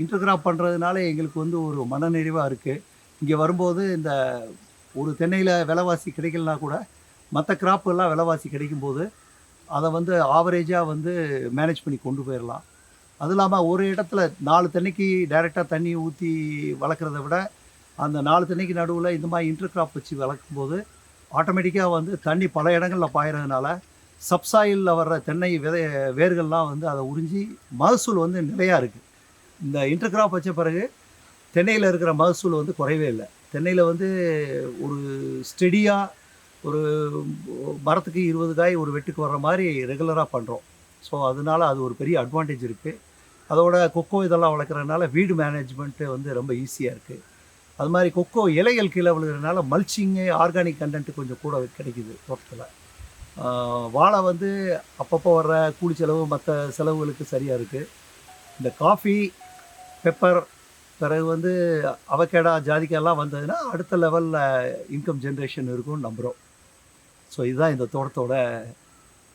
Intercrop பண்ணுறதுனால எங்களுக்கு வந்து ஒரு மனநிறைவா இருக்கு. இங்க வரும்போது இந்த ஒரு தென்னையில விலைவாசி கிடைக்கலனா கூட, மத்த கிராப் எல்லாம் விலைவாசி கிடைக்கும்போது, அத வந்து ஆவரேஜா வந்து மேனேஜ் பண்ணி கொண்டு போயிரலாம். அதுவும் இல்லாம ஒரு இடத்துல 4 தென்னைக்கு டைரக்ட்டா தண்ணி ஊத்தி வளர்க்குறத விட, அந்த 4 தென்னைக்கு நடுவுல இந்த மாரி இன்டர் கிராப் வச்சு வளர்க்கும்போது, ஆட்டோமேட்டிக்கா வந்து தண்ணி பல இடங்கள்ல பாயறதுனால, சப்சாயில்ல வர்ற தென்னை வேர்கள்லாம் வந்து அத உறிஞ்சி மகசூல் வந்து நிலையா இருக்கு. இந்த இன்டர் கிராப் வச்ச பிறகு தென்னையில இருக்கிற மகசூல் வந்து குறையவே இல்ல. தென்னையில வந்து ஒரு ஸ்டெடியா ஒரு மரத்துக்கு 20 காய் ஒரு வெட்டுக்கு வர்ற மாரி ரெகுலரா பண்றோம். ஸோ, அதனால அது ஒரு பெரிய அட்வான்டேஜ் இருக்கு. அதோட கொக்கோ இதெல்லாம் வளர்க்குறதுனால வீடு மேனேஜ்மெண்ட்டு வந்து ரொம்ப ஈஸியா இருக்கு. அது மாரி கொக்கோ இலைகள் கீழ விழுகிறதுனால மல்ச்சிங்கு, ஆர்கானிக் கன்டென்ட் கொஞ்சம் கூட கிடைக்குது தோட்டத்தில. ஆ வாழை வந்து அப்பப்போ வர்ற கூலி செலவு, மத்த செலவுகளுக்கு சரியா இருக்கு. இந்த காஃபி, பெப்பர் பிறகு வந்து அவகேடா, ஜாதிக்காய்லாம் வந்ததுன்னா, அடுத்த லெவல்ல இன்கம் ஜெனரேஷன் இருக்கும்னு நம்புறோம். ஸோ இதுதான் இந்த தோட்டத்தோட